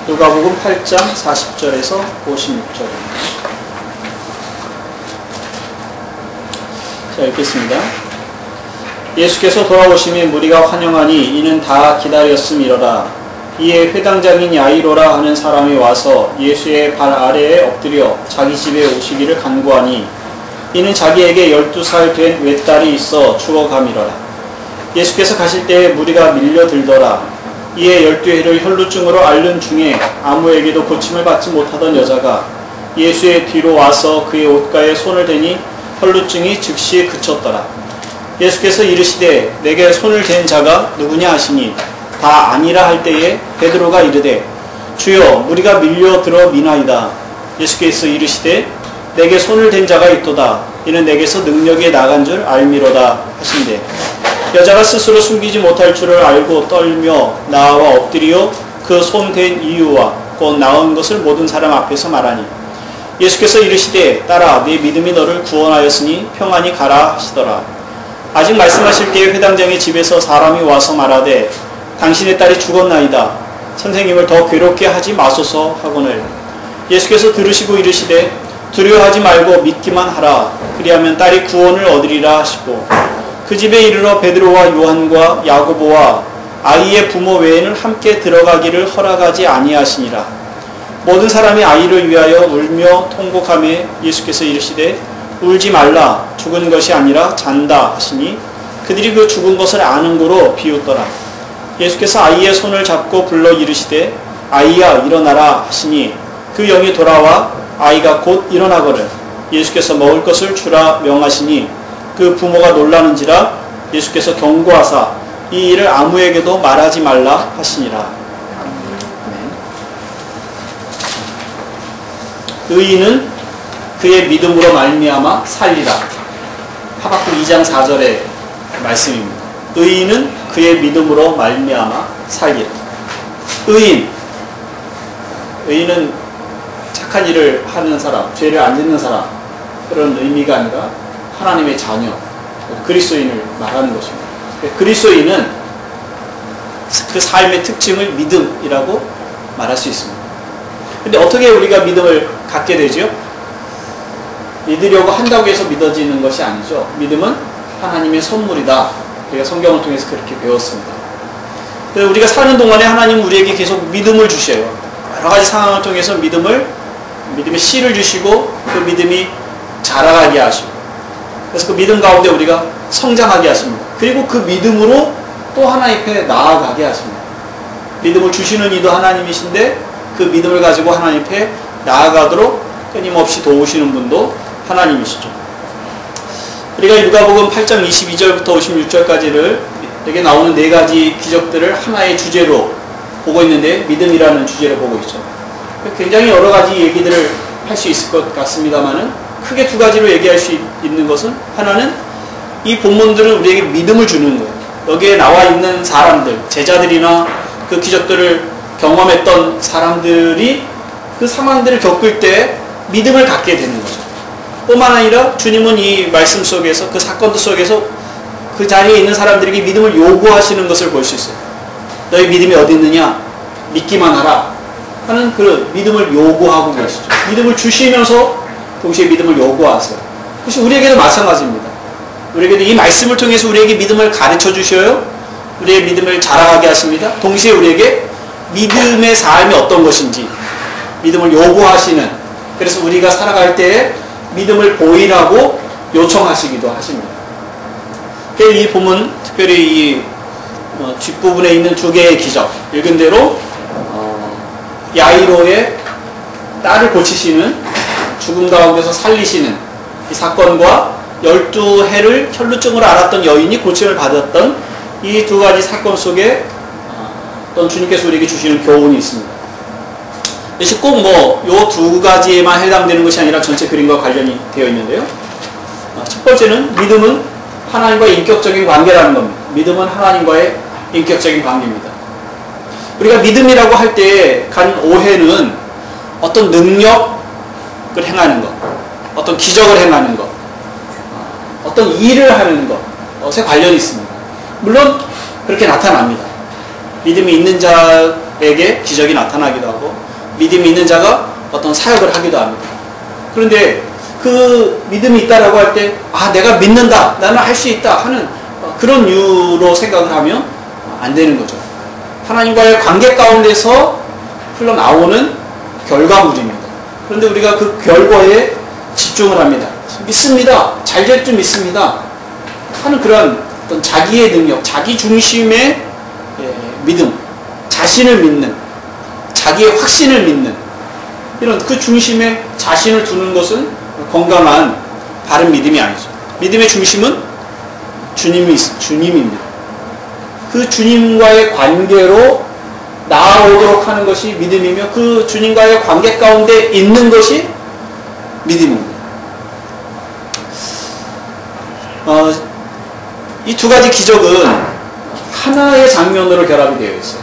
누가복음 8장 40절에서 56절입니다. 자, 읽겠습니다. 예수께서 돌아오심에 무리가 환영하니 이는 다 기다렸음이로라. 이에 회당장인 야이로라 하는 사람이 와서 예수의 발 아래에 엎드려 자기 집에 오시기를 간구하니 이는 자기에게 12살 된 외딸이 있어 죽어감이로라. 예수께서 가실 때에 무리가 밀려들더라. 이에 12해를 혈루증으로 앓는 중에 아무에게도 고침을 받지 못하던 여자가 예수의 뒤로 와서 그의 옷가에 손을 대니 혈루증이 즉시 그쳤더라. 예수께서 이르시되 내게 손을 댄 자가 누구냐 하시니 다 아니라 할 때에 베드로가 이르되 주여 무리가 밀려들어 미나이다. 예수께서 이르시되 내게 손을 댄 자가 있도다. 이는 내게서 능력이 나간 줄 알미로다 하신대. 여자가 스스로 숨기지 못할 줄을 알고 떨며 나와 엎드리어 그 손 댄 이유와 곧 나은 것을 모든 사람 앞에서 말하니 예수께서 이르시되 딸아 네 믿음이 너를 구원하였으니 평안히 가라 하시더라. 아직 말씀하실 때에 회당장의 집에서 사람이 와서 말하되 당신의 딸이 죽었나이다. 선생님을 더 괴롭게 하지 마소서 하거늘 예수께서 들으시고 이르시되 두려워하지 말고 믿기만 하라. 그리하면 딸이 구원을 얻으리라 하시고 그 집에 이르러 베드로와 요한과 야고보와 아이의 부모 외에는 함께 들어가기를 허락하지 아니하시니라. 모든 사람이 아이를 위하여 울며 통곡하며 예수께서 이르시되 울지 말라. 죽은 것이 아니라 잔다 하시니 그들이 그 죽은 것을 아는 고로 비웃더라. 예수께서 아이의 손을 잡고 불러 이르시되 아이야 일어나라 하시니 그 영이 돌아와 아이가 곧 일어나거늘 예수께서 먹을 것을 주라 명하시니 그 부모가 놀라는지라. 예수께서 경고하사 이 일을 아무에게도 말하지 말라 하시니라. 의인은 그의 믿음으로 말미암아 살리라. 하박국 2장 4절의 말씀입니다. 의인은 그의 믿음으로 말미암아 살리라. 의인은 착한 일을 하는 사람, 죄를 안 짓는 사람, 그런 의미가 아니라 하나님의 자녀, 그리스도인을 말하는 것입니다. 그리스도인은 그 삶의 특징을 믿음이라고 말할 수 있습니다. 근데 어떻게 우리가 믿음을 갖게 되죠? 믿으려고 한다고 해서 믿어지는 것이 아니죠. 믿음은 하나님의 선물이다. 우리가 성경을 통해서 그렇게 배웠습니다. 우리가 사는 동안에 하나님은 우리에게 계속 믿음을 주셔요. 여러 가지 상황을 통해서 믿음의 씨를 주시고 그 믿음이 자라가게 하시고 그래서 그 믿음 가운데 우리가 성장하게 하십니다. 그리고 그 믿음으로 또 하나님 앞에 나아가게 하십니다. 믿음을 주시는 이도 하나님이신데 그 믿음을 가지고 하나님 앞에 나아가도록 끊임없이 도우시는 분도 하나님이시죠. 우리가 누가복음 8장 22절부터 56절까지를 여기 나오는 네 가지 기적들을 하나의 주제로 보고 있는데 믿음이라는 주제로 보고 있죠. 굉장히 여러 가지 얘기들을 할 수 있을 것 같습니다만은 크게 두 가지로 얘기할 수 있는 것은 하나는 이 본문들은 우리에게 믿음을 주는 거예요. 여기에 나와 있는 사람들, 제자들이나 그 기적들을 경험했던 사람들이 그 상황들을 겪을 때 믿음을 갖게 되는 거죠. 뿐만 아니라 주님은 이 말씀 속에서 그 사건들 속에서 그 자리에 있는 사람들에게 믿음을 요구하시는 것을 볼 수 있어요. 너희 믿음이 어디 있느냐? 믿기만 하라 하는 그 믿음을 요구하고 계시죠. 믿음을 주시면서 동시에 믿음을 요구하세요. 그것이 우리에게도 마찬가지입니다. 우리에게도 이 말씀을 통해서 우리에게 믿음을 가르쳐 주셔요. 우리의 믿음을 자라가게 하십니다. 동시에 우리에게 믿음의 삶이 어떤 것인지 믿음을 요구하시는, 그래서 우리가 살아갈 때에 믿음을 보이라고 요청하시기도 하십니다. 이 본문 특별히 이 뒷부분에 있는 두 개의 기적 읽은 대로 야이로의 딸을 고치시는, 죽음 가운데서 살리시는 이 사건과 12해를 혈루증으로 앓았던 여인이 고침을 받았던 이 두 가지 사건 속에 어떤 주님께서 우리에게 주시는 교훈이 있습니다. 이것이 꼭 요 두 가지에만 해당되는 것이 아니라 전체 그림과 관련이 되어 있는데요. 첫 번째는 믿음은 하나님과의 인격적인 관계라는 겁니다. 믿음은 하나님과의 인격적인 관계입니다. 우리가 믿음이라고 할 때 간 오해는 어떤 능력을 행하는 것, 어떤 기적을 행하는 것, 어떤 일을 하는 것에 관련이 있습니다. 물론 그렇게 나타납니다. 믿음이 있는 자 자에게 기적이 나타나기도 하고 믿음이 있는 자가 어떤 사역을 하기도 합니다. 그런데 그 믿음이 있다라고 할 때 내가 믿는다, 나는 할 수 있다 하는 그런 이유로 생각을 하면 안 되는 거죠. 하나님과의 관계 가운데서 흘러나오는 결과물입니다. 그런데 우리가 그 결과에 집중을 합니다. 믿습니다, 잘 될 줄 믿습니다 하는 그런 어떤 자기의 능력, 자기 중심의 믿음, 자신을 믿는, 자기의 확신을 믿는 이런 그 중심에 자신을 두는 것은 건강한 바른 믿음이 아니죠. 믿음의 중심은 주님입니다. 그 주님과의 관계로 나아오도록 하는 것이 믿음이며 그 주님과의 관계 가운데 있는 것이 믿음입니다. 이 두 가지 기적은 하나의 장면으로 결합이 되어 있어요.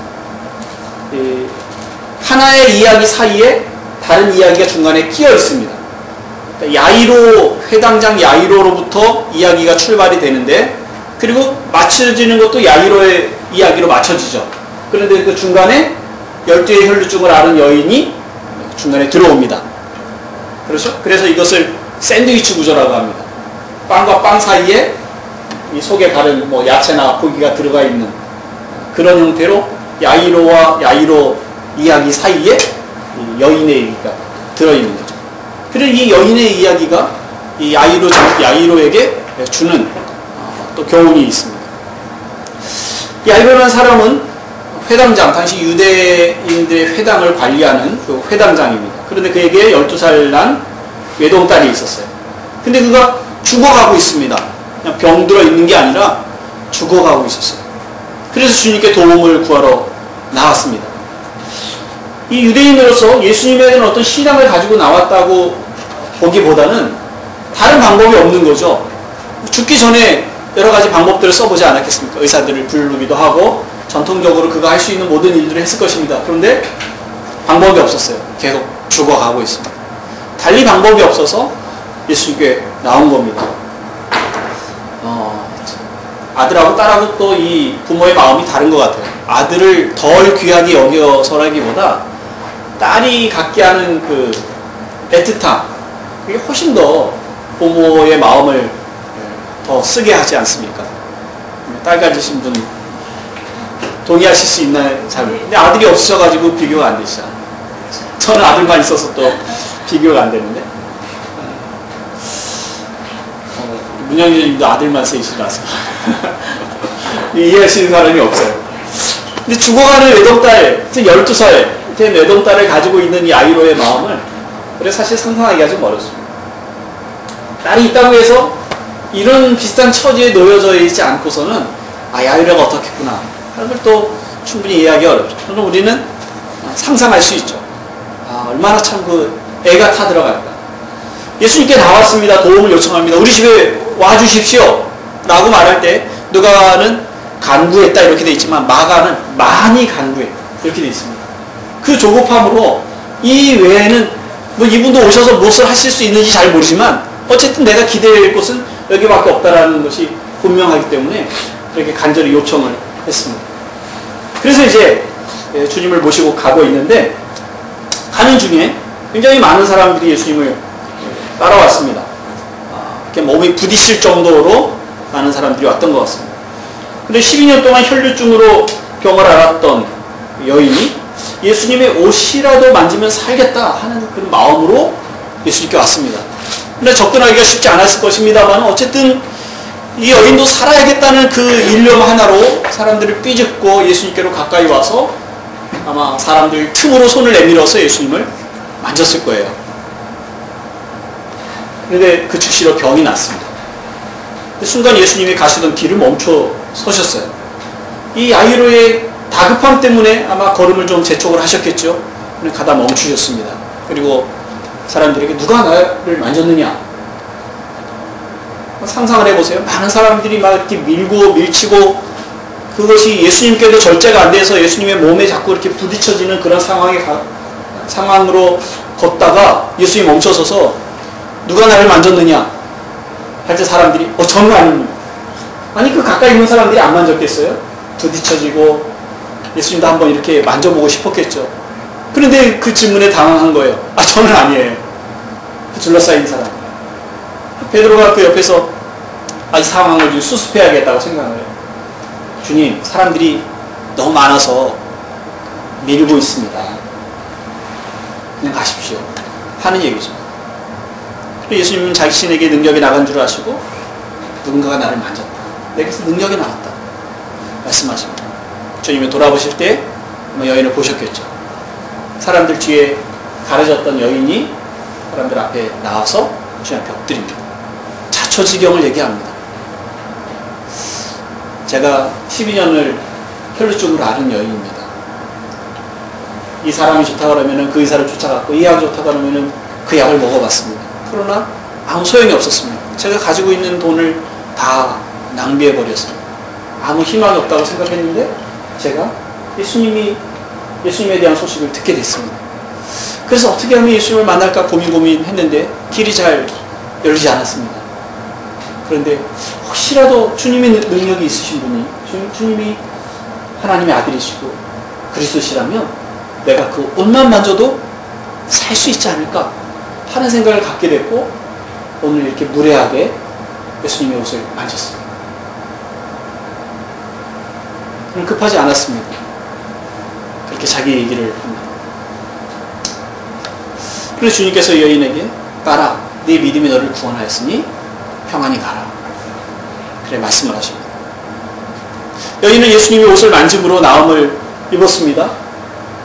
하나의 이야기 사이에 다른 이야기가 중간에 끼어 있습니다. 야이로, 회당장 야이로로부터 이야기가 출발이 되는데, 그리고 맞춰지는 것도 야이로의 이야기로 맞춰지죠. 그런데 그 중간에 12의 혈루증을 앓은 여인이 중간에 들어옵니다. 그렇죠? 그래서 이것을 샌드위치 구조라고 합니다. 빵과 빵 사이에 이 속에 다른 야채나 고기가 들어가 있는 그런 형태로 야이로와 야이로 이야기 사이에 여인의 얘기가 들어있는 거죠. 그리고 이 여인의 이야기가 이 야이로에게 주는 또 교훈이 있습니다. 야이로라는 사람은 회당장, 당시 유대인들의 회당을 관리하는 그 회당장입니다. 그런데 그에게 12살 난 외동딸이 있었어요. 근데 그가 죽어가고 있습니다. 그냥 병들어 있는 게 아니라 죽어가고 있었어요. 그래서 주님께 도움을 구하러 나왔습니다. 이 유대인으로서 예수님에 대한 어떤 신앙을 가지고 나왔다고 보기보다는 다른 방법이 없는 거죠. 죽기 전에 여러 가지 방법들을 써보지 않았겠습니까? 의사들을 부르기도 하고 전통적으로 그가 할 수 있는 모든 일들을 했을 것입니다. 그런데 방법이 없었어요. 계속 죽어가고 있습니다. 달리 방법이 없어서 예수님께 나온 겁니다. 아들하고 딸하고 또 이 부모의 마음이 다른 것 같아요. 아들을 덜 귀하게 여겨서라기보다 딸이 갖게 하는 그 애틋함, 그게 훨씬 더 부모의 마음을 더 쓰게 하지 않습니까? 딸 가지신 분 동의하실 수 있나요? 잘 모르겠어요. 근데 아들이 없으셔가지고 비교가 안 되시잖아요. 저는 아들만 있어서 또 비교가 안 되는데. 문영진님도 아들만 셋이라서 이해하시는 사람이 없어요. 근데 죽어가는 외동딸, 12살 된 외동딸을 가지고 있는 이 아이로의 마음을 그래 사실 상상하기가 좀 어렵습니다. 딸이 있다고 해서 이런 비슷한 처지에 놓여져 있지 않고서는 아이로가 어떻겠구나 하는 걸 또 충분히 이해하기 어렵죠. 그럼 우리는 상상할 수 있죠. 얼마나 참 그 애가 타들어갈까. 예수님께 나왔습니다. 도움을 요청합니다. 우리 집에 와주십시오 라고 말할 때 누가는 간구했다 이렇게 돼 있지만 마가는 많이 간구했다 이렇게 돼 있습니다. 그 조급함으로 이 외에는 이분도 오셔서 무엇을 하실 수 있는지 잘 모르지만 어쨌든 내가 기대할 곳은 여기밖에 없다라는 것이 분명하기 때문에 그렇게 간절히 요청을 했습니다. 그래서 이제 주님을 모시고 가고 있는데 가는 중에 굉장히 많은 사람들이 예수님을 따라왔습니다. 이렇게 몸이 부딪힐 정도로 많은 사람들이 왔던 것 같습니다. 그런데 12년 동안 혈류증으로 병을 앓았던 여인이 예수님의 옷이라도 만지면 살겠다 하는 그런 마음으로 예수님께 왔습니다. 근데 접근하기가 쉽지 않았을 것입니다만 어쨌든 이 여인도 살아야겠다는 그 일념 하나로 사람들을 삐집고 예수님께로 가까이 와서 아마 사람들 틈으로 손을 내밀어서 예수님을 만졌을 거예요. 그런데 그 즉시로 병이 났습니다. 순간 예수님이 가시던 길을 멈춰 서셨어요. 이 야이로의 다급함 때문에 아마 걸음을 좀 재촉을 하셨겠죠. 가다 멈추셨습니다. 그리고 사람들에게 누가 나를 만졌느냐? 상상을 해보세요. 많은 사람들이 막 이렇게 밀고 밀치고 그것이 예수님께도 절제가 안 돼서 예수님의 몸에 자꾸 이렇게 부딪혀지는 그런 상황으로 걷다가 예수님이 멈춰서서 누가 나를 만졌느냐? 할 때 사람들이 저는 아닙니다. 아니 그 가까이 있는 사람들이 안 만졌겠어요? 부딪혀지고 예수님도 한번 이렇게 만져보고 싶었겠죠. 그런데 그 질문에 당황한 거예요. 저는 아니에요. 그 둘러싸인 사람. 베드로가 그 옆에서 이 상황을 좀 수습해야겠다고 생각해요. 주님, 사람들이 너무 많아서 밀고 있습니다. 그냥 가십시오. 하는 얘기죠. 예수님은 자신에게 능력이 나간 줄 아시고 누군가가 나를 만졌다. 내게서 능력이 나왔다. 말씀하십니다. 주님이 돌아보실 때 여인을 보셨겠죠. 사람들 뒤에 가려졌던 여인이 사람들 앞에 나와서 주님 앞에 엎드립니다. 자초지경을 얘기합니다. 제가 12년을 혈루증으로 앓은 여인입니다. 이 사람이 좋다 그러면 그 의사를 쫓아갔고 이 약이 좋다 그러면 그 약을 먹어봤습니다. 그러나 아무 소용이 없었습니다. 제가 가지고 있는 돈을 다 낭비해버렸어요. 아무 희망이 없다고 생각했는데 제가 예수님에 대한 소식을 듣게 됐습니다. 그래서 어떻게 하면 예수님을 만날까 고민했는데 길이 잘 열리지 않았습니다. 그런데 혹시라도 주님의 능력이 있으신 분이 주님이 하나님의 아들이시고 그리스도시라면 내가 그 옷만 만져도 살 수 있지 않을까 하는 생각을 갖게 됐고 오늘 이렇게 무례하게 예수님의 옷을 만졌습니다. 급하지 않았습니다. 그렇게 자기 얘기를 합니다. 그래서 주님께서 여인에게 가라, 네 믿음이 너를 구원하였으니 평안히 가라. 그래 말씀을 하십니다. 여인은 예수님의 옷을 만짐으로 나음을 입었습니다.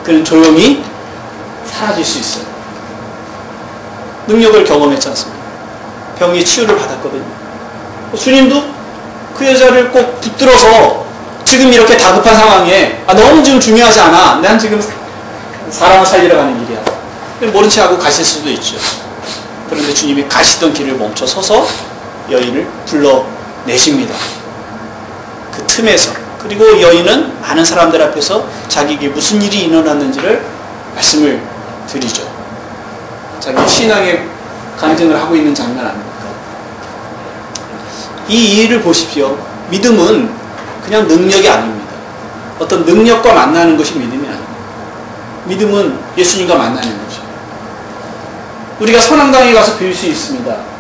그는 조용히 사라질 수 있어요. 능력을 경험했지 않습니까? 병이 치유를 받았거든요. 주님도 그 여자를 꼭 붙들어서 지금 이렇게 다급한 상황에 너무 지금 중요하지 않아. 난 지금 사람을 살리러 가는 길이야. 모른 채 하고 가실 수도 있죠. 그런데 주님이 가시던 길을 멈춰 서서 여인을 불러내십니다. 그 틈에서. 그리고 여인은 많은 사람들 앞에서 자기에게 무슨 일이 일어났는지를 말씀을 드리죠. 자기 신앙의 간증을 하고 있는 장면 아닙니까? 이 일을 보십시오. 믿음은 그냥 능력이 아닙니다. 어떤 능력과 만나는 것이 믿음이 아닙니다. 믿음은 예수님과 만나는 것이죠. 우리가 선앙당에 가서 배울 수 있습니다.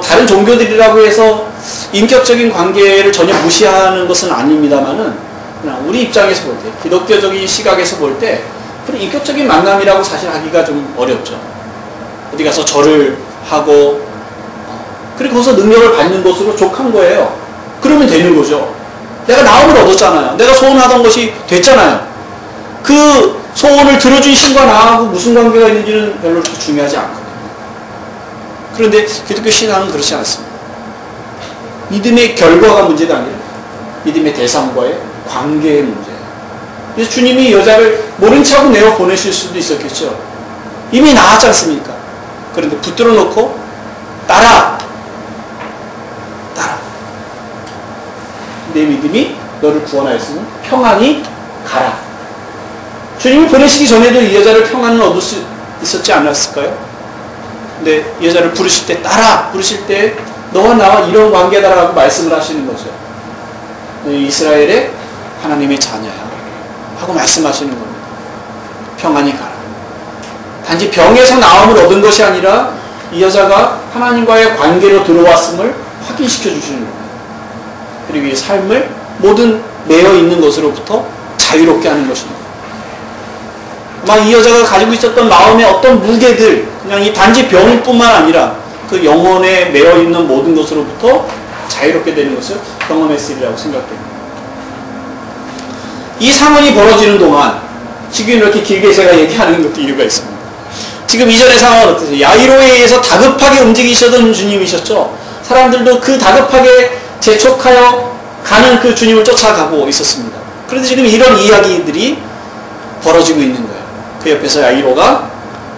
다른 종교들이라고 해서 인격적인 관계를 전혀 무시하는 것은 아닙니다만은 그냥 우리 입장에서 볼 때, 기독교적인 시각에서 볼 때 그런 인격적인 만남이라고 사실 하기가 좀 어렵죠. 어디 가서 절을 하고 그리고 거기서 능력을 받는 것으로 족한 거예요. 그러면 되는 거죠. 내가 나음을 얻었잖아요. 내가 소원하던 것이 됐잖아요. 그 소원을 들어준 신과 나하고 무슨 관계가 있는지는 별로 그렇게 중요하지 않거든요. 그런데 기독교 신앙은 그렇지 않습니다. 믿음의 결과가 문제가 아니라 믿음의 대상과의 관계의 문제예요. 그래서 주님이 여자를 모른 척하고 내어 보내실 수도 있었겠죠. 이미 나았지 않습니까? 그런데 붙들어 놓고 따라. 내 믿음이 너를 구원하였으니 평안히 가라. 주님이 보내시기 전에도 이 여자를 평안을 얻을 수 있었지 않았을까요? 근데 이 여자를 부르실 때 따라 부르실 때 너와 나와 이런 관계다라고 말씀을 하시는 거죠. 이스라엘의 하나님의 자녀야 하고 말씀하시는 겁니다. 평안히 가라. 단지 병에서 나음을 얻은 것이 아니라 이 여자가 하나님과의 관계로 들어왔음을 확인시켜 주시는 겁니다. 그리고 이 삶을 모든 매여 있는 것으로부터 자유롭게 하는 것입니다. 아마 이 여자가 가지고 있었던 마음의 어떤 무게들, 그냥 이 단지 병뿐만 아니라 그 영혼에 매여 있는 모든 것으로부터 자유롭게 되는 것을 경험했으리라고 생각됩니다. 이 상황이 벌어지는 동안 지금 이렇게 길게 제가 얘기하는 것도 이유가 있습니다. 지금 이전의 상황은 어떠세요? 야이로에 의해서 다급하게 움직이셨던 주님이셨죠. 사람들도 그 다급하게 재촉하여 가는 그 주님을 쫓아가고 있었습니다. 그런데 지금 이런 이야기들이 벌어지고 있는 거예요. 그 옆에서 야이로가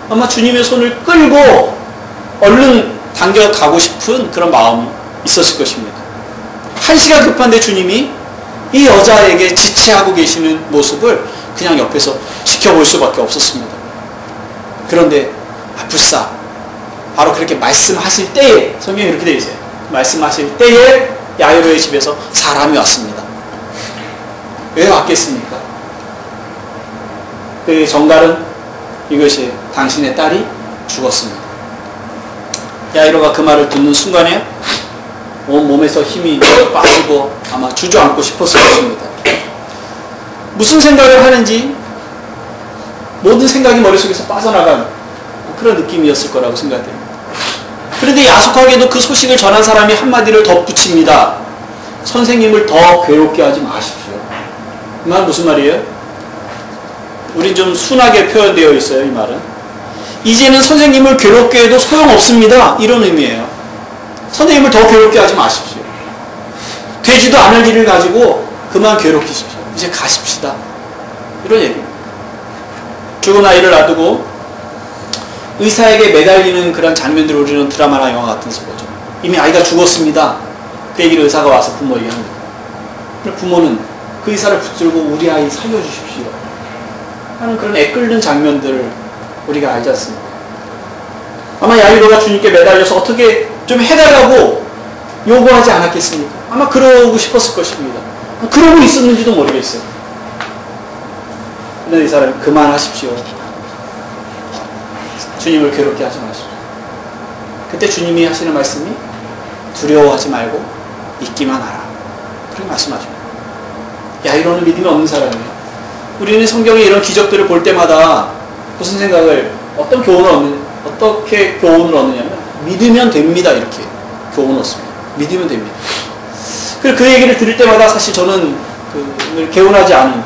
아마 주님의 손을 끌고 얼른 당겨가고 싶은 그런 마음이 있었을 것입니다. 한시가 급한데 주님이 이 여자에게 지체하고 계시는 모습을 그냥 옆에서 지켜볼 수밖에 없었습니다. 그런데 불사 바로 그렇게 말씀하실 때에, 성경이 그렇게 되어 있어요. 말씀하실 때에 야이로의 집에서 사람이 왔습니다. 왜 왔겠습니까? 그의 정갈은 이것이 당신의 딸이 죽었습니다. 야이로가 그 말을 듣는 순간에 온 몸에서 힘이 빠지고 아마 주저앉고 싶었을 것입니다. 무슨 생각을 하는지 모든 생각이 머릿속에서 빠져나간 그런 느낌이었을 거라고 생각됩니다. 그런데 야속하게도 그 소식을 전한 사람이 한마디를 덧붙입니다. 선생님을 더 괴롭게 하지 마십시오. 이 말은 무슨 말이에요? 우린 좀 순하게 표현되어 있어요. 이 말은 이제는 선생님을 괴롭게 해도 소용없습니다. 이런 의미예요. 선생님을 더 괴롭게 하지 마십시오. 되지도 않을 일을 가지고 그만 괴롭히십시오. 이제 가십시다. 이런 얘기입니다. 죽은 아이를 놔두고 의사에게 매달리는 그런 장면들을 우리는 드라마나 영화 같은서 보죠. 이미 아이가 죽었습니다. 그 얘기를 의사가 와서 부모에게 합니다. 부모는 그 의사를 붙들고 우리 아이 살려주십시오 하는 그런 애끓는 장면들을 우리가 알지 않습니까? 아마 야이로가 주님께 매달려서 어떻게 좀 해달라고 요구하지 않았겠습니까? 아마 그러고 싶었을 것입니다. 그러고 있었는지도 모르겠어요. 그런데 이 사람이 그만하십시오. 주님을 괴롭게 하지 마십시오. 그때 주님이 하시는 말씀이 두려워하지 말고 믿기만 하라. 그렇게 말씀하죠. 야이로는 믿음이 없는 사람이에요. 우리는 성경에 이런 기적들을 볼 때마다 무슨 생각을, 어떻게 교훈을 얻느냐면 믿으면 됩니다. 이렇게 교훈을 얻습니다. 믿으면 됩니다. 그래서 그 얘기를 들을 때마다 사실 저는 개운하지 않은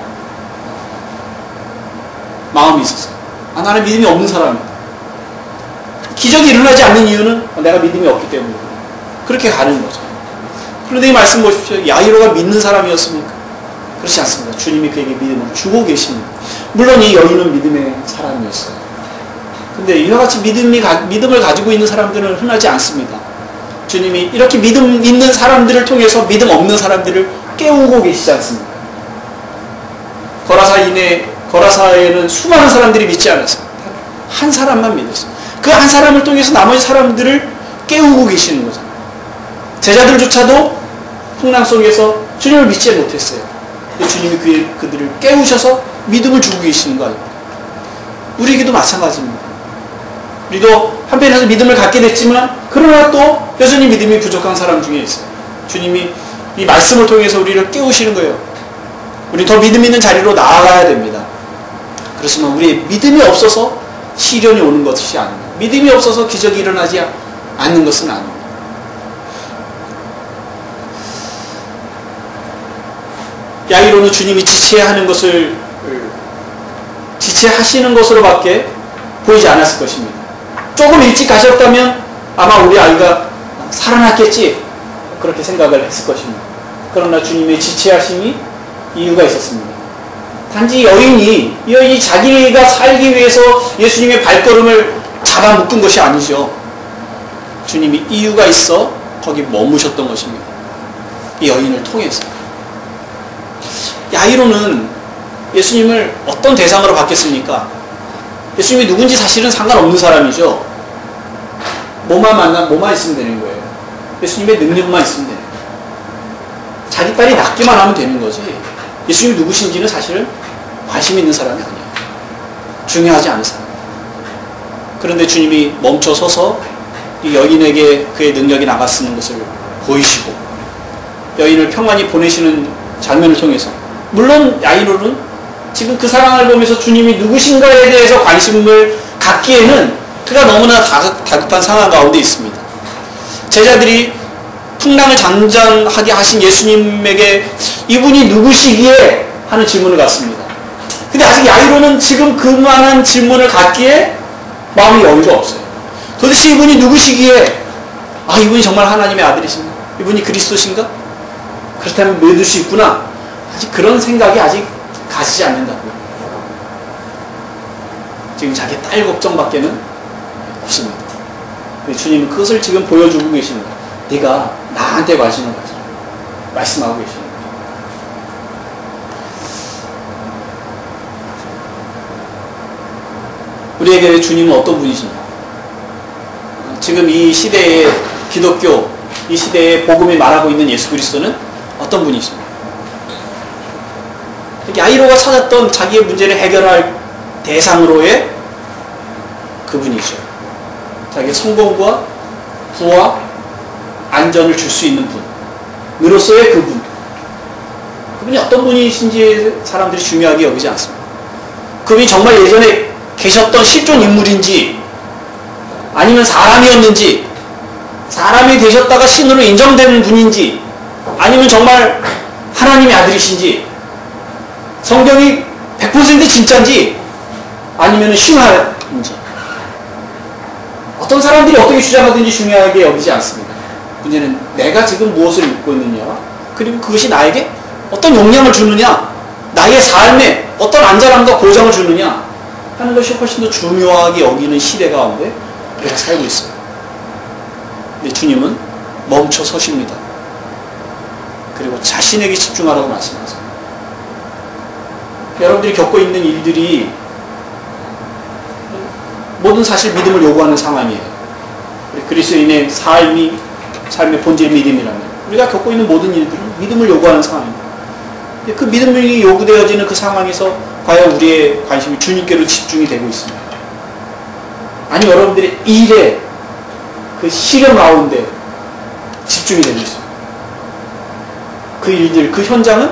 마음이 있었어요. 나는 믿음이 없는 사람이다. 기적이 일어나지 않는 이유는 내가 믿음이 없기 때문이다. 그렇게 가는 거죠. 그런데 이 말씀 보십시오. 야이로가 믿는 사람이었습니까? 그렇지 않습니다. 주님이 그에게 믿음을 주고 계십니다. 물론 이 여인은 믿음의 사람이었어요. 근데 이와 같이 믿음을 가지고 있는 사람들은 흔하지 않습니다. 주님이 이렇게 믿음 있는 사람들을 통해서 믿음 없는 사람들을 깨우고 계시지 않습니까? 거라사에는 수많은 사람들이 믿지 않았어요. 한 사람만 믿었어요. 그 한 사람을 통해서 나머지 사람들을 깨우고 계시는 거잖아요. 제자들조차도 풍랑 속에서 주님을 믿지 못했어요. 주님이 그들을 깨우셔서 믿음을 주고 계시는 거 아닙니까? 우리에게도 마찬가지입니다. 우리도 한편에서 믿음을 갖게 됐지만 그러나 또 여전히 믿음이 부족한 사람 중에 있어요. 주님이 이 말씀을 통해서 우리를 깨우시는 거예요. 우리 더 믿음 있는 자리로 나아가야 됩니다. 그렇지만 우리의 믿음이 없어서 시련이 오는 것이 아닙니다. 믿음이 없어서 기적이 일어나지 않는 것은 아닙니다. 야이로는 주님이 지체하시는 것으로밖에 보이지 않았을 것입니다. 조금 일찍 가셨다면 아마 우리 아이가 살아났겠지 그렇게 생각을 했을 것입니다. 그러나 주님의 지체하심이 이유가 있었습니다. 단지 여인이 자기가 살기 위해서 예수님의 발걸음을 잡아 묶은 것이 아니죠. 주님이 이유가 있어 거기 머무셨던 것입니다. 이 여인을 통해서. 야이로는 예수님을 어떤 대상으로 받겠습니까? 예수님이 누군지 사실은 상관없는 사람이죠. 뭐만 있으면 되는 거예요. 예수님의 능력만 있으면 되는 거예요. 자기 딸이 낫기만 하면 되는 거지. 예수님이 누구신지는 사실은 관심 있는 사람이 아니에요. 중요하지 않은 사람. 그런데 주님이 멈춰서서 이 여인에게 그의 능력이 나갔쓰는 것을 보이시고 여인을 평안히 보내시는 장면을 통해서 물론 야이로는 지금 그 상황을 보면서 주님이 누구신가에 대해서 관심을 갖기에는 그가 너무나 다급한 상황 가운데 있습니다. 제자들이 풍랑을 잔잔하게 하신 예수님에게 이분이 누구시기에 하는 질문을 갖습니다. 근데 아직 야이로는 지금 그만한 질문을 갖기에 마음이 여유가 없어요. 도대체 이분이 누구시기에 이분이 정말 하나님의 아들이신가? 이분이 그리스도신가? 그렇다면 믿을 수 있구나. 아직 그런 생각이 아직 가시지 않는다고요. 지금 자기 딸 걱정밖에는 없습니다. 주님은 그것을 지금 보여주고 계시는 거예요. 네가 나한테 관심을 가지라. 말씀하고 계시는 거예요. 우리에게 주님은 어떤 분이신가? 지금 이 시대의 기독교, 이 시대의 복음이 말하고 있는 예수 그리스도는 어떤 분이십니까? 야이로가 찾았던 자기의 문제를 해결할 대상으로의 그분이죠. 자기의 성공과 부와 안전을 줄 수 있는 분으로서의 그분. 그분이 어떤 분이신지 사람들이 중요하게 여기지 않습니다. 그분이 정말 예전에 계셨던 실존 인물인지 아니면 사람이었는지, 사람이 되셨다가 신으로 인정되는 분인지, 아니면 정말 하나님의 아들이신지, 성경이 100% 진짜인지 아니면 신화인지, 어떤 사람들이 어떻게 주장하든지 중요하게 여기지 않습니다. 문제는 내가 지금 무엇을 믿고 있느냐, 그리고 그것이 나에게 어떤 영향을 주느냐, 나의 삶에 어떤 안전함과 보장을 주느냐 하는 것이 훨씬 더 중요하게 여기는 시대 가운데 우리가 살고 있어요. 근데 주님은 멈춰 서십니다. 그리고 자신에게 집중하라고 말씀하세요. 여러분들이 겪고 있는 일들이 모든 사실 믿음을 요구하는 상황이에요. 그리스도인의 삶의 본질 믿음이라면 우리가 겪고 있는 모든 일들은 믿음을 요구하는 상황입니다. 그 믿음이 요구되어지는 그 상황에서 과연 우리의 관심이 주님께로 집중이 되고 있습니다. 아니면 여러분들의 일에 그 시련 가운데 집중이 되고 있습니다. 그 일들, 그 현장은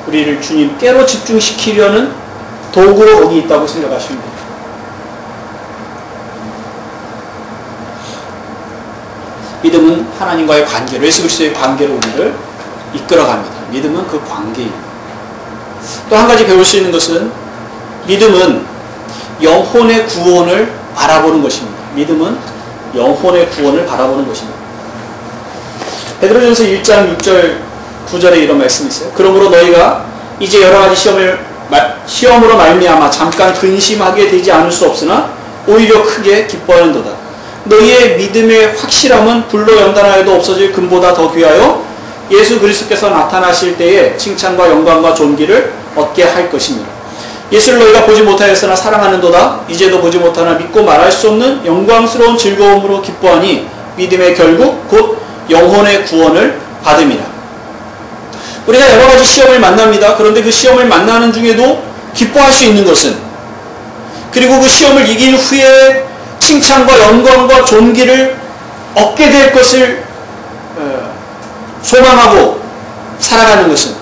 우리를 주님께로 집중시키려는 도구로 거기 있다고 생각하시면 됩니다. 믿음은 하나님과의 관계로, 예수 그리스도의 관계로 우리를 이끌어갑니다. 믿음은 그 관계입니다. 또 한 가지 배울 수 있는 것은 믿음은 영혼의 구원을 바라보는 것입니다. 믿음은 영혼의 구원을 바라보는 것입니다. 베드로전서 1장 6절 9절에 이런 말씀이 있어요. 그러므로 너희가 이제 여러 가지 시험으로 말미암아 잠깐 근심하게 되지 않을 수 없으나 오히려 크게 기뻐하는도다. 너희의 믿음의 확실함은 불로 연단하여도 없어질 금보다 더 귀하여 예수 그리스도께서 나타나실 때에 칭찬과 영광과 존귀를 얻게 할 것입니다. 예수를 너희가 보지 못하였으나 사랑하는도다. 이제도 보지 못하나 믿고 말할 수 없는 영광스러운 즐거움으로 기뻐하니 믿음의 결국 곧 영혼의 구원을 받음이라. 우리가 여러 가지 시험을 만납니다. 그런데 그 시험을 만나는 중에도 기뻐할 수 있는 것은, 그리고 그 시험을 이긴 후에 칭찬과 영광과 존귀를 얻게 될 것을 소망하고 살아가는 것은,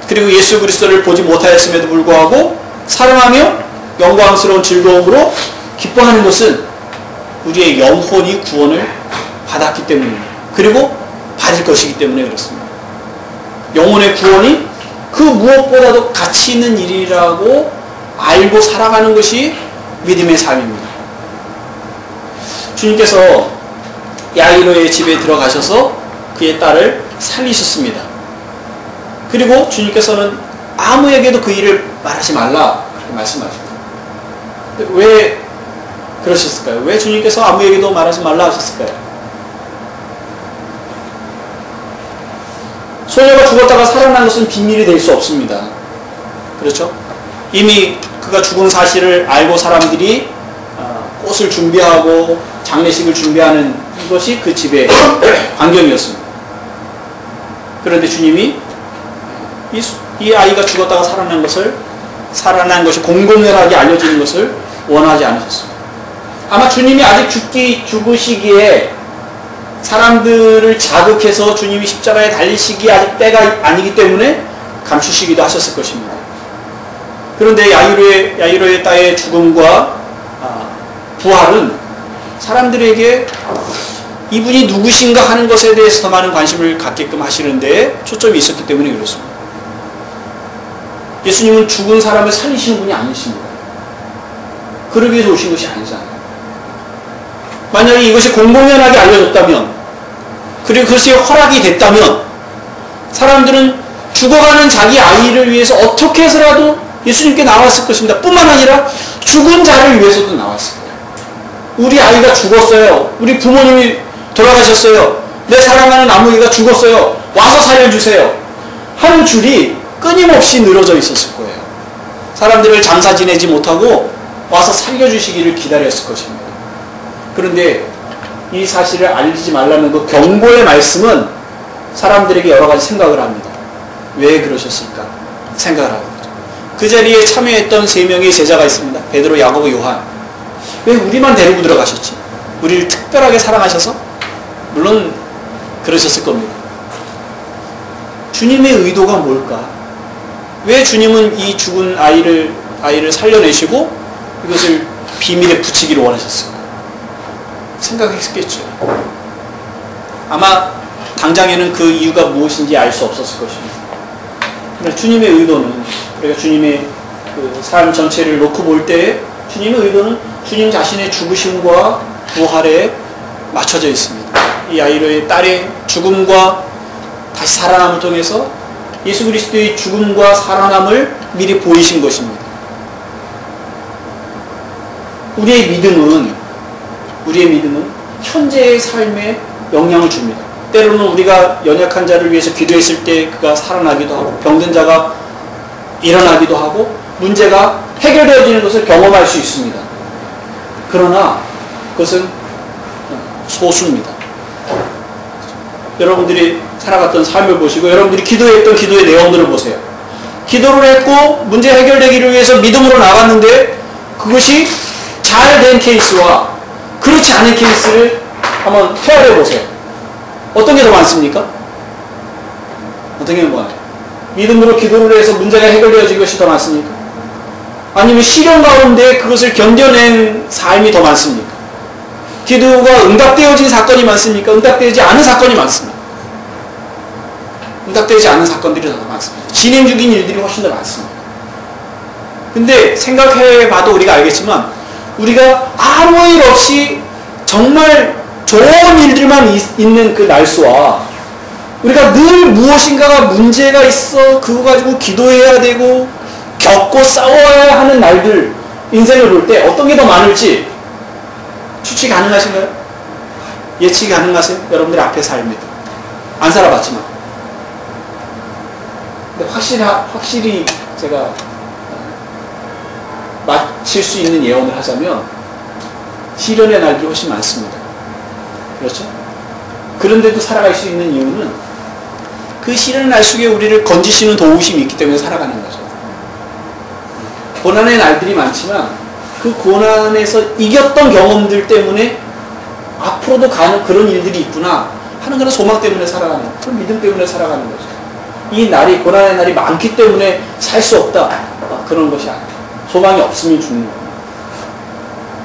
그리고 예수 그리스도를 보지 못하였음에도 불구하고 사랑하며 영광스러운 즐거움으로 기뻐하는 것은 우리의 영혼이 구원을 받았기 때문입니다. 그리고 받을 것이기 때문에 그렇습니다. 영혼의 구원이 그 무엇보다도 가치 있는 일이라고 알고 살아가는 것이 믿음의 삶입니다. 주님께서 야이로의 집에 들어가셔서 그의 딸을 살리셨습니다. 그리고 주님께서는 아무에게도 그 일을 말하지 말라 그렇게 말씀하십니다. 왜 그러셨을까요? 왜 주님께서 아무에게도 말하지 말라 하셨을까요? 소녀가 죽었다가 살아난 것은 비밀이 될 수 없습니다. 그렇죠? 이미 그가 죽은 사실을 알고 사람들이 꽃을 준비하고 장례식을 준비하는 이것이 그 집의 광경이었습니다. 그런데 주님이 이 아이가 죽었다가 살아난 것이 공공연하게 알려지는 것을 원하지 않으셨습니다. 아마 주님이 아직 죽으시기에 사람들을 자극해서 주님이 십자가에 달리시기에 아직 때가 아니기 때문에 감추시기도 하셨을 것입니다. 그런데 야이로의 딸의 죽음과 부활은 사람들에게 이분이 누구신가 하는 것에 대해서 더 많은 관심을 갖게끔 하시는 데에 초점이 있었기 때문에 그렇습니다. 예수님은 죽은 사람을 살리시는 분이 아니십니다. 그러기 위해서 오신 것이 아니잖아요. 만약에 이것이 공공연하게 알려졌다면, 그리고 그것이 허락이 됐다면 사람들은 죽어가는 자기 아이를 위해서 어떻게 해서라도 예수님께 나왔을 것입니다. 뿐만 아니라 죽은 자를 위해서도 나왔을 거예요. 우리 아이가 죽었어요. 우리 부모님이 돌아가셨어요. 내 사랑하는 아무이가 죽었어요. 와서 살려주세요. 하는 줄이 끊임없이 늘어져 있었을 거예요. 사람들을 장사 지내지 못하고 와서 살려주시기를 기다렸을 것입니다. 그런데 이 사실을 알리지 말라는 그 경고의 말씀은 사람들에게 여러 가지 생각을 합니다. 왜 그러셨을까? 생각을 하는 거죠. 그 자리에 참여했던 3명의 제자가 있습니다. 베드로, 야고보, 요한. 왜 우리만 데리고 들어가셨지? 우리를 특별하게 사랑하셔서? 물론 그러셨을 겁니다. 주님의 의도가 뭘까? 왜 주님은 이 죽은 아이를 살려내시고 이것을 비밀에 붙이기를 원하셨을까? 생각했겠죠. 아마 당장에는 그 이유가 무엇인지 알 수 없었을 것입니다. 그러나 주님의 의도는, 우리가 주님의 그 삶 전체를 놓고 볼 때 주님의 의도는 주님 자신의 죽으심과 부활에 맞춰져 있습니다. 이 아이로의 딸의 죽음과 다시 살아남을 통해서 예수 그리스도의 죽음과 살아남을 미리 보이신 것입니다. 우리의 믿음은 현재의 삶에 영향을 줍니다. 때로는 우리가 연약한 자를 위해서 기도했을 때 그가 살아나기도 하고, 병든 자가 일어나기도 하고, 문제가 해결되어지는 것을 경험할 수 있습니다. 그러나 그것은 소수입니다. 여러분들이 살아갔던 삶을 보시고 여러분들이 기도했던 기도의 내용들을 보세요. 기도를 했고 문제 해결되기를 위해서 믿음으로 나갔는데 그것이 잘 된 케이스와 그렇지 않은 케이스를 한번 페어해 보세요. 어떤 게 더 많습니까? 어떤 게 더 많아요? 믿음으로 기도를 해서 문제가 해결되어진 것이 더 많습니까? 아니면 시련 가운데 그것을 견뎌낸 삶이 더 많습니까? 기도가 응답되어진 사건이 많습니까? 응답되지 않은 사건이 많습니다. 응답되지 않은 사건들이 더 많습니다. 진행 중인 일들이 훨씬 더 많습니다. 근데 생각해봐도 우리가 알겠지만 우리가 아무 일 없이 정말 좋은 일들만 있는 그 날수와 우리가 늘 무엇인가가 문제가 있어 그거 가지고 기도해야 되고 겪고 싸워야 하는 날들, 인생을 볼 때 어떤 게 더 많을지 추측이 가능하신가요? 예측이 가능하세요? 여러분들이 앞에 살입니다. 안 살아봤지만. 근데 확실히 제가 마칠 수 있는 예언을 하자면 시련의 날들이 훨씬 많습니다. 그렇죠? 그런데도 살아갈 수 있는 이유는 그 시련의 날 속에 우리를 건지시는 도우심이 있기 때문에 살아가는 거죠. 고난의 날들이 많지만 그 고난에서 이겼던 경험들 때문에 앞으로도 가는 그런 일들이 있구나 하는 그런 소망 때문에 살아가는 거죠. 그런 믿음 때문에 살아가는 거죠. 이 날이, 고난의 날이 많기 때문에 살 수 없다, 그런 것이 아니에요. 소망이 없으면 죽는 거예요.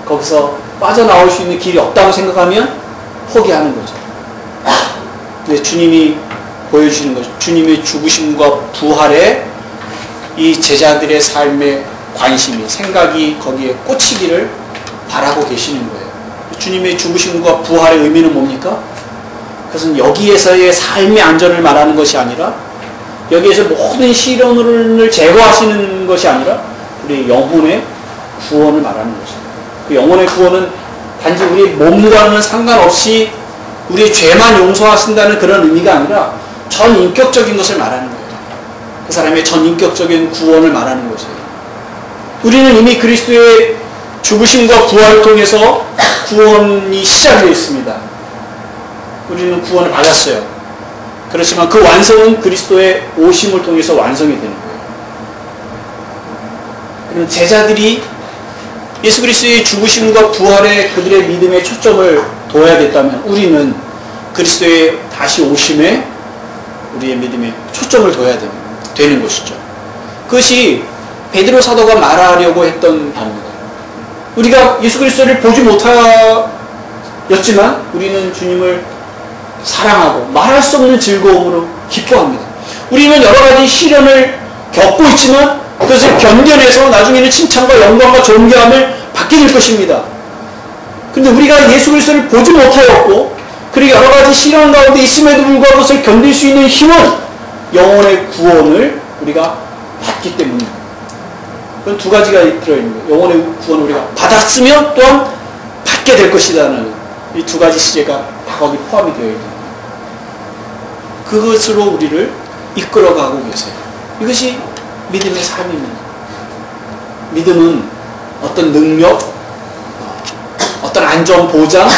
거기서 빠져나올 수 있는 길이 없다고 생각하면 포기하는 거죠. 근데 주님이 보여주시는 거죠. 주님의 죽으심과 부활에 이 제자들의 삶의 관심이, 생각이 거기에 꽂히기를 바라고 계시는 거예요. 주님의 죽으심과 부활의 의미는 뭡니까? 그것은 여기에서의 삶의 안전을 말하는 것이 아니라, 여기에서 모든 시련을 제거하시는 것이 아니라 우리 영혼의 구원을 말하는 것입니다. 그 영혼의 구원은 단지 우리 몸과는 상관없이 우리의 죄만 용서하신다는 그런 의미가 아니라 전 인격적인 것을 말하는 거예요. 그 사람의 전 인격적인 구원을 말하는 것이에요. 우리는 이미 그리스도의 죽으심과 부활을 통해서 구원이 시작되어 있습니다. 우리는 구원을 받았어요. 그렇지만 그 완성은 그리스도의 오심을 통해서 완성이 되는 거예요. 그럼 제자들이 예수 그리스도의 죽으심과 부활에 그들의 믿음에 초점을 둬야겠다면 우리는 그리스도의 다시 오심에 우리의 믿음에 초점을 둬야 되는 것이죠. 그것이 베드로 사도가 말하려고 했던 바입니다. 우리가 예수 그리스도를 보지 못하였지만 우리는 주님을 사랑하고 말할 수 없는 즐거움으로 기뻐합니다. 우리는 여러 가지 시련을 겪고 있지만 그것을 견뎌내서 나중에는 칭찬과 영광과 존경함을 받게 될 것입니다. 근데 우리가 예수 그리스도를 보지 못하였고 그리고 여러 가지 시련 가운데 있음에도 불구하고 그것을 견딜 수 있는 힘은 영혼의 구원을 우리가 받기 때문입니다. 그건 두 가지가 들어있는 거예요. 영혼의 구원을 우리가 받았으면 또한 받게 될 것이라는 이 두 가지 시제가 다 거기 포함이 되어 있는 거예요. 그것으로 우리를 이끌어가고 계세요. 이것이 믿음의 삶입니다. 믿음은 어떤 능력, 어떤 안전 보장,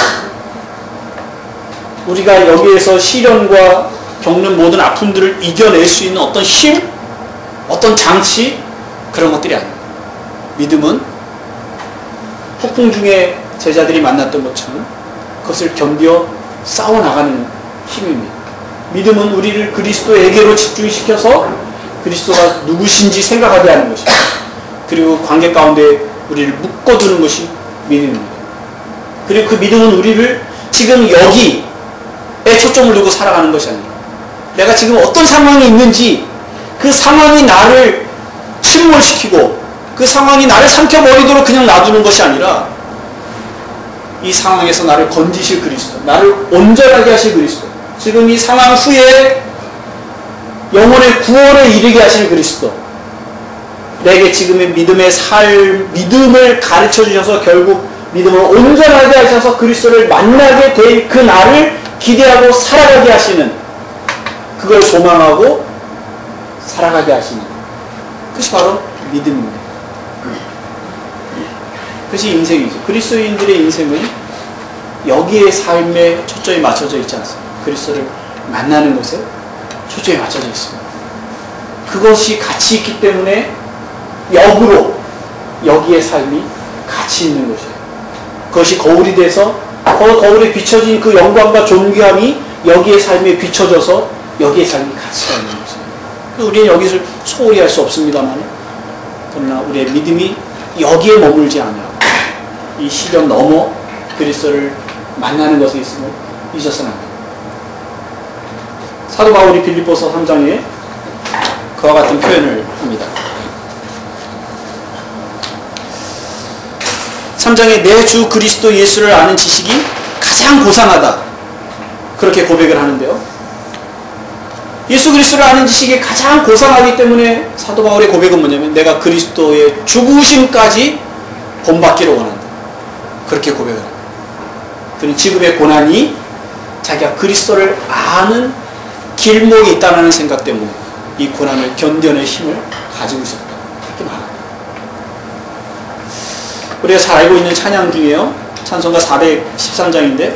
우리가 여기에서 시련과 겪는 모든 아픔들을 이겨낼 수 있는 어떤 힘, 어떤 장치, 그런 것들이 아니에요. 믿음은 폭풍 중에 제자들이 만났던 것처럼 그것을 견뎌 싸워나가는 힘입니다. 믿음은 우리를 그리스도에게로 집중시켜서 그리스도가 누구신지 생각하게 하는 것입니다. 그리고 관계 가운데 우리를 묶어두는 것이 믿음입니다. 그리고 그 믿음은 우리를 지금 여기에 초점을 두고 살아가는 것이 아니라 내가 지금 어떤 상황이 있는지 그 상황이 나를 침몰시키고 그 상황이 나를 삼켜버리도록 그냥 놔두는 것이 아니라 이 상황에서 나를 건지실 그리스도, 나를 온전하게 하실 그리스도, 지금 이 상황 후에 영혼의 구원에 이르게 하실 그리스도, 내게 지금의 믿음을 가르쳐 주셔서 결국 믿음을 온전하게 하셔서 그리스도를 만나게 될 그 날을 기대하고 살아가게 하시는, 그걸 소망하고 살아가게 하시는 그것이 바로 믿음입니다. 그것이 인생이죠. 그리스도인들의 인생은 여기에 삶에 초점이 맞춰져 있지 않습니다. 그리스도를 만나는 것에 초점이 맞춰져 있습니다. 그것이 가치 있기 때문에 역으로 여기에 삶이 가치 있는 것이에요. 그것이 거울이 돼서 거울에 비춰진 그 영광과 존귀함이 여기에 삶에 비춰져서 여기에 삶이 가치가 있는 것이에요. 우리는 여기를 소홀히 할 수 없습니다만, 그러나 우리의 믿음이 여기에 머물지 않아요. 이 시련 넘어 그리스도를 만나는 것에 있음을 잊어서는 안 됩니다. 사도 바울이 빌립보서 3장에 그와 같은 표현을 합니다. 3장에 내 주 그리스도 예수를 아는 지식이 가장 고상하다, 그렇게 고백을 하는데요. 예수 그리스도를 아는 지식이 가장 고상하기 때문에 사도 바울의 고백은 뭐냐면 내가 그리스도의 죽으심까지 본받기를 원한다, 그렇게 고백을 합니다. 그는 지금의 고난이 자기가 그리스도를 아는 길목이 있다는 생각 때문에 이 고난을 견뎌낼 힘을 가지고 있었다, 이렇게 말합니다. 우리가 잘 알고 있는 찬양 중에요, 찬송가 413장인데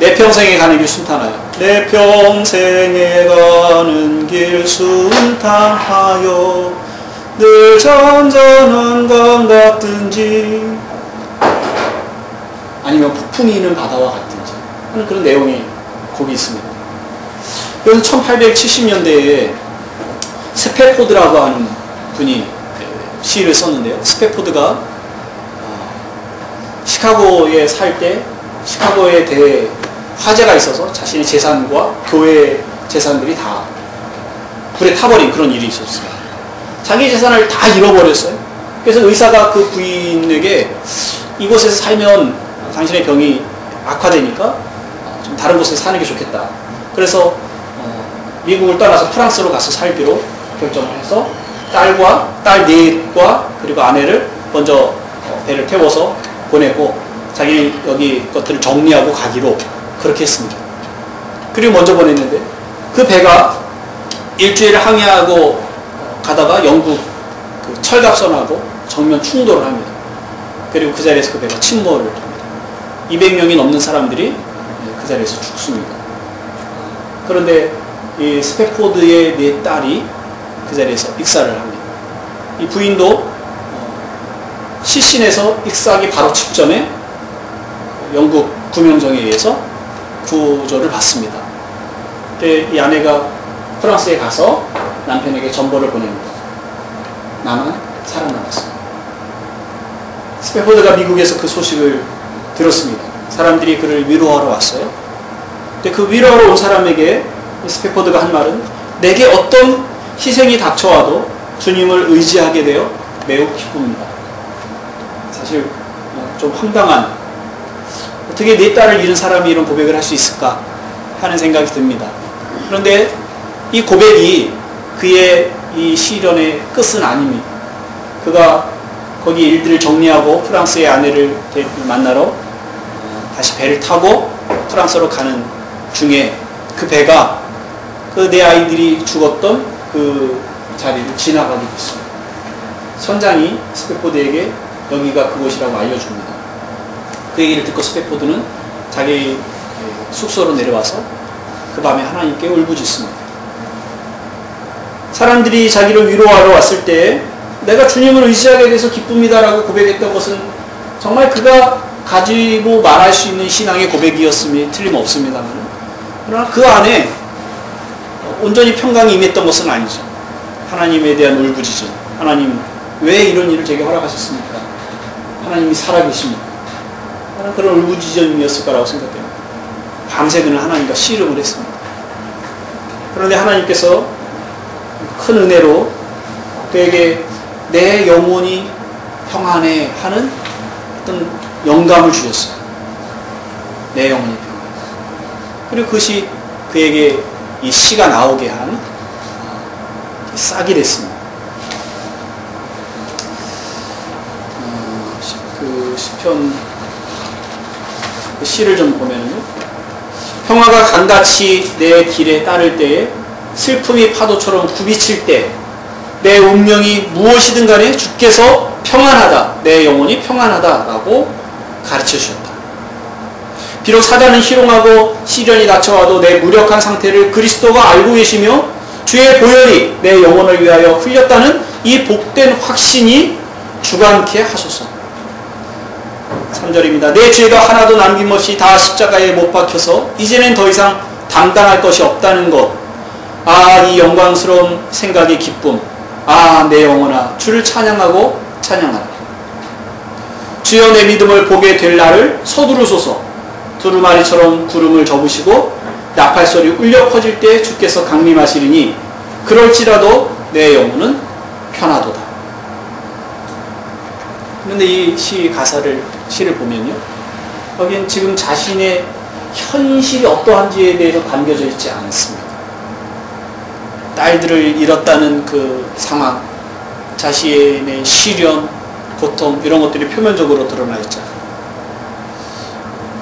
내 평생에 가는 길 순탄하여, 내 평생에 가는 길 순탄하여 늘 잔잔한 강 같든지 아니면 폭풍이 있는 바다와 같든지 하는 그런 내용의 곡이 있습니다. 그래서 1870년대에 스페포드라고 하는 분이 시를 썼는데요. 스페포드가 시카고에 살 때 시카고에 대해 화재가 있어서 자신의 재산과 교회 재산들이 다 불에 타버린 그런 일이 있었습니다. 자기 재산을 다 잃어버렸어요. 그래서 의사가 그 부인에게 이곳에서 살면 당신의 병이 악화되니까 좀 다른 곳에서 사는 게 좋겠다. 그래서 미국을 떠나서 프랑스로 가서 살기로 결정을 해서 딸 넷과 그리고 아내를 먼저 배를 태워서 보내고 자기 여기 것들을 정리하고 가기로 그렇게 했습니다. 그리고 먼저 보냈는데 그 배가 일주일을 항해하고 가다가 영국 그 철갑선하고 정면 충돌을 합니다. 그리고 그 자리에서 그 배가 침몰을 합니다. 200명이 넘는 사람들이 그 자리에서 죽습니다. 그런데 이 스페포드의 네 딸이 그 자리에서 익사를 합니다. 이 부인도 시신에서 익사하기 바로 직전에 영국 구명정에 의해서 구조를 받습니다. 그때 이 아내가 프랑스에 가서 남편에게 전보를 보냅니다. 나만 살아남았습니다. 스페포드가 미국에서 그 소식을 들었습니다. 사람들이 그를 위로하러 왔어요. 근데 그 위로하러 온 사람에게 스페포드가 한 말은 내게 어떤 희생이 닥쳐와도 주님을 의지하게 되어 매우 기쁩니다. 사실 좀 황당한, 어떻게 내 딸을 잃은 사람이 이런 고백을 할 수 있을까 하는 생각이 듭니다. 그런데 이 고백이 그의 이 시련의 끝은 아닙니다. 그가 거기 일들을 정리하고 프랑스의 아내를 만나러 다시 배를 타고 프랑스로 가는 중에 그 배가 그 내 아이들이 죽었던 그 자리를 지나가게 됐습니다. 선장이 스페포드에게 여기가 그곳이라고 알려줍니다. 그 얘기를 듣고 스페포드는 자기 숙소로 내려와서 그 밤에 하나님께 울부짖습니다. 사람들이 자기를 위로하러 왔을 때 내가 주님을 의지하게 돼서 기쁩니다라고 고백했던 것은 정말 그가 가지고 말할 수 있는 신앙의 고백이었음이 틀림없습니다만, 그러나 그 안에 온전히 평강이 임했던 것은 아니죠. 하나님에 대한 울부짖음, 하나님 왜 이런 일을 제게 허락하셨습니까? 하나님이 살아계십니까? 그런 울부짖음이었을 거라고 생각됩니다. 밤새 그는 하나님과 씨름을 했습니다. 그런데 하나님께서 큰 은혜로 그에게 내 영혼이 평안해 하는 어떤 영감을 주셨어요. 내 영혼이 평안해. 그리고 그것이 그에게 이 시가 나오게 한 싹이 됐습니다. 그 시편 그 시를 좀 보면요, 평화가 강같이 내 길에 따를 때에 슬픔이 파도처럼 굽이칠 때 내 운명이 무엇이든 간에 주께서 평안하다, 내 영혼이 평안하다라고 가르쳐 주셨다. 비록 사단은 희롱하고 시련이 닥쳐와도 내 무력한 상태를 그리스도가 알고 계시며 주의 보혈이 내 영혼을 위하여 흘렸다는 이 복된 확신이 주관케 하소서. 3절입니다. 내 죄가 하나도 남김없이 다 십자가에 못 박혀서 이제는 더 이상 담당할 것이 없다는 것. 아, 이 영광스러운 생각의 기쁨. 아, 내 영혼아, 주를 찬양하고 찬양하라. 주여, 내 믿음을 보게 될 날을 서두르소서. 두루마리처럼 구름을 접으시고 나팔소리 울려 퍼질 때 주께서 강림하시리니 그럴지라도 내 영혼은 편하도다. 그런데 이 시를 보면요, 여기는 지금 자신의 현실이 어떠한지에 대해서 담겨져 있지 않습니다. 딸들을 잃었다는 그 상황, 자신의 시련, 고통, 이런 것들이 표면적으로 드러나 있잖아요.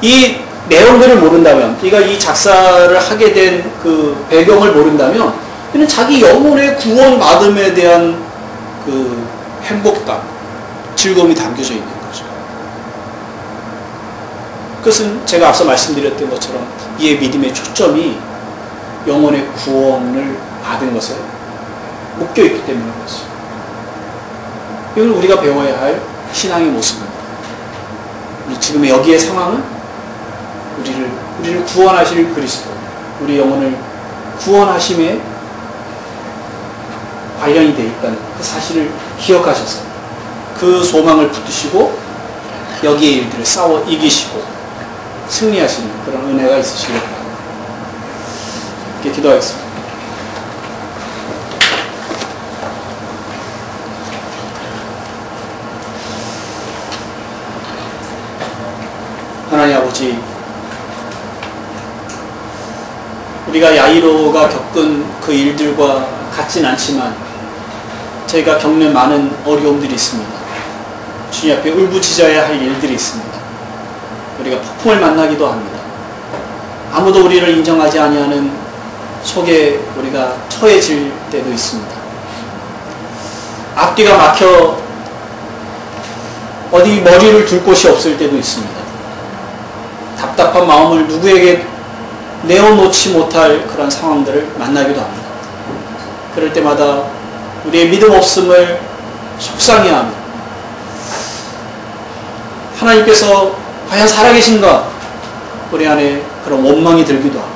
이 내용들을 모른다면, 그러니까 이 작사를 하게 된 그 배경을 모른다면, 이는 자기 영혼의 구원받음에 대한 그 행복감, 즐거움이 담겨져 있는 거죠. 그것은 제가 앞서 말씀드렸던 것처럼 이의 믿음의 초점이 영혼의 구원을 받은 것에 묶여있기 때문인 것이죠. 이건 우리가 배워야 할 신앙의 모습입니다. 지금 여기의 상황은 우리를 구원하실 그리스도, 우리 영혼을 구원하심에 관련이 되어 있다는 그 사실을 기억하셔서 그 소망을 붙드시고 여기의 일들을 싸워 이기시고 승리하시는 그런 은혜가 있으시길 바랍니다. 이렇게 기도하겠습니다. 하나님 아버지, 우리가 야이로가 겪은 그 일들과 같진 않지만 저희가 겪는 많은 어려움들이 있습니다. 주님 앞에 울부짖어야 할 일들이 있습니다. 우리가 폭풍을 만나기도 합니다. 아무도 우리를 인정하지 아니하는 속에 우리가 처해질 때도 있습니다. 앞뒤가 막혀 어디 머리를 둘 곳이 없을 때도 있습니다. 답답한 마음을 누구에게 내어놓지 못할 그런 상황들을 만나기도 합니다. 그럴 때마다 우리의 믿음 없음을 속상해하며 하나님께서 과연 살아계신가? 우리 안에 그런 원망이 들기도 하고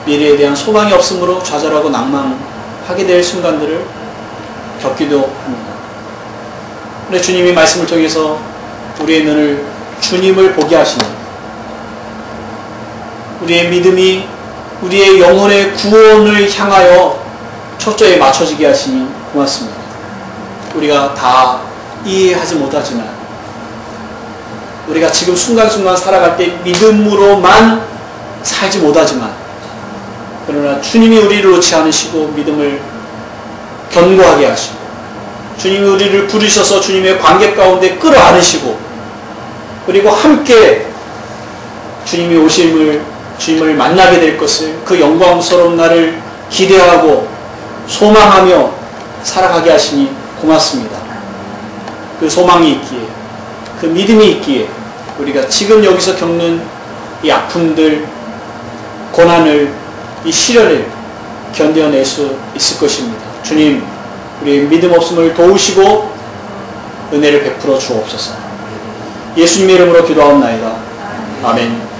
미래에 대한 소망이 없으므로 좌절하고 낭망하게 될 순간들을 겪기도 합니다. 그런데 주님이 말씀을 통해서 우리의 눈을 주님을 보게 하시니 우리의 믿음이 우리의 영혼의 구원을 향하여 초점에 맞춰지게 하시니 고맙습니다. 우리가 다 이해하지 못하지만 우리가 지금 순간순간 살아갈 때 믿음으로만 살지 못하지만 그러나 주님이 우리를 놓지 않으시고 믿음을 견고하게 하시고 주님이 우리를 부르셔서 주님의 관계 가운데 끌어안으시고 그리고 함께 주님이 주님을 만나게 될 것을 그 영광스러운 날을 기대하고 소망하며 살아가게 하시니 고맙습니다. 그 소망이 있기에 그 믿음이 있기에 우리가 지금 여기서 겪는 이 아픔들, 고난을, 이 시련을 견뎌낼 수 있을 것입니다. 주님, 우리의 믿음 없음을 도우시고 은혜를 베풀어 주옵소서. 예수님의 이름으로 기도하옵나이다. 아멘.